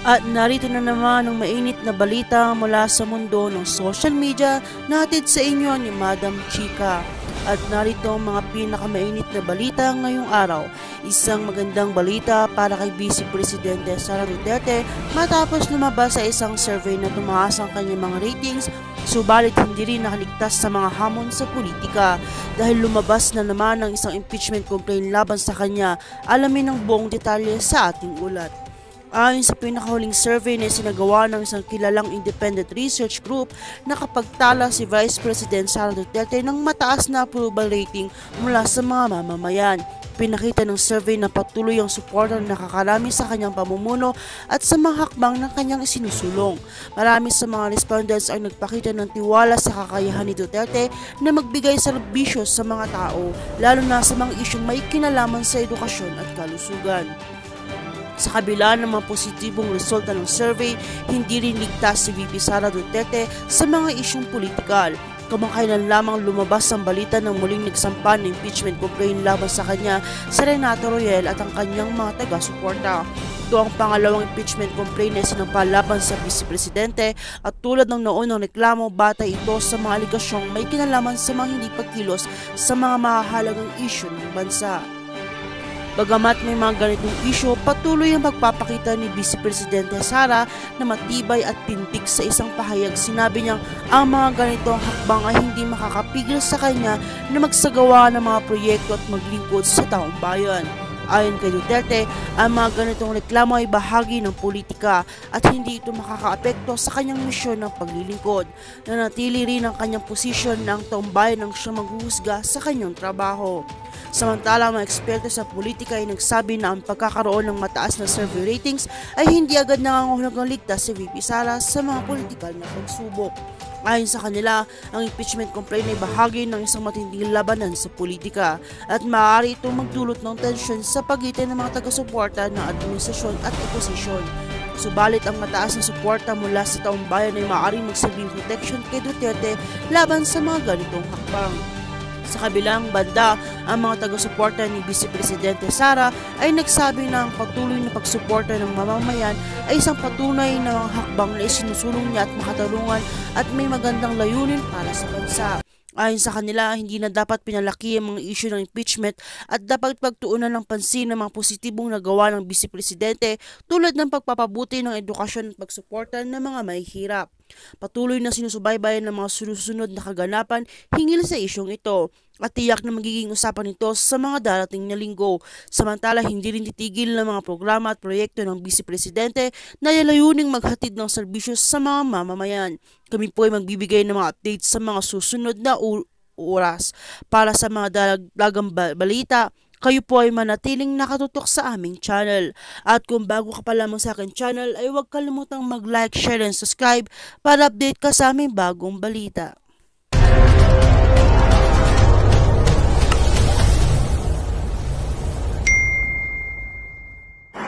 At narito na naman ang mainit na balita mula sa mundo ng social media na hatid sa inyo ni Madam Chika. At narito ang mga pinakamainit na balita ngayong araw. Isang magandang balita para kay Vice Presidente Sara Duterte matapos lumabas sa isang survey na tumaas ang kanyang mga ratings, subalit hindi rin nakaligtas sa mga hamon sa politika dahil lumabas na naman ang isang impeachment complaint laban sa kanya. Alamin ang buong detalye sa ating ulat. Ayon sa pinakahuling survey na sinagawa ng isang kilalang independent research group, nakapagtala si Vice President Sara Duterte ng mataas na approval rating mula sa mga mamamayan. Pinakita ng survey na patuloy ang suporta na nakakarami sa kanyang pamumuno at sa mga hakbang ng kanyang isinusulong. Marami sa mga respondents ay nagpakita ng tiwala sa kakayahan ni Duterte na magbigay serbisyo sa mga tao, lalo na sa mga isyong may kinalaman sa edukasyon at kalusugan. Sa kabila ng mga positibong resulta ng survey, hindi rin ligtas si VP Sara Duterte sa mga isyong politikal. Kamakailan lamang lumabas ang balita ng muling nagsampa ng impeachment complaint laban sa kanya sa Renato Royel at ang kanyang mga taga-suporta. Ito ang pangalawang impeachment complaint na sinampa laban sa Vice Presidente at tulad ng naunang reklamo, batay ito sa mga aligasyong may kinalaman sa mga hindi pagkilos sa mga mahahalagang isyu ng bansa. Bagamat may mga ganitong isyu, patuloy ang pagpapakita ni Vice Presidente Sara na matibay at pintig sa isang pahayag. Sinabi niyang ang mga ganitong hakbang ay hindi makakapigil sa kanya na magsagawa ng mga proyekto at maglingkod sa taong bayan. Ayon kay Duterte, ang mga ganitong reklamo ay bahagi ng politika at hindi ito makakaapekto sa kanyang misyon ng paglilingkod. Nanatili rin ang kanyang posisyon na ang taong bayan ang siyang maghuhusga sa kanyang trabaho. Samantala, mga eksperto sa politika ay nagsabi na ang pagkakaroon ng mataas na survey ratings ay hindi agad nangangahulugang ligtas si VP Sara sa mga politikal na pagsubok. Ayon sa kanila, ang impeachment complaint ay bahagi ng isang matinding labanan sa politika at maaari itong magdulot ng tensyon sa pagitan ng mga taga-suporta ng administrasyon at oposisyon. Subalit ang mataas na suporta mula sa taong bayan ay maaaring magsilbing protection kay Duterte laban sa mga ganitong hakbang. Sa kabilang banda, ang mga taga-suporta ni Vice Presidente Sara ay nagsabi na ang patuloy na pagsuporta ng mamamayan ay isang patunay na mga hakbang na isinusulong niya at makatarungan at may magandang layunin para sa bansa. Ayon sa kanila, hindi na dapat pinalaki ang mga isyu ng impeachment at dapat pagtuunan ng pansin ng mga positibong nagawa ng Vice Presidente tulad ng pagpapabuti ng edukasyon at pagsuporta ng mga mahihirap. Patuloy na sinusubaybayan ng mga susunod na kaganapan hinggil sa isyong ito at tiyak na magiging usapan ito sa mga darating na linggo. Samantala, hindi rin titigil ng mga programa at proyekto ng Vice Presidente na layuning maghatid ng serbisyo sa mga mamamayan. Kami po ay magbibigay ng mga updates sa mga susunod na oras. Para sa mga dalagang balita, kayo po ay manatiling nakatutok sa aming channel. At kung bago ka pa lamang sa aking channel, ay huwag kalimutang mag-like, share, and subscribe para update ka sa aming bagong balita.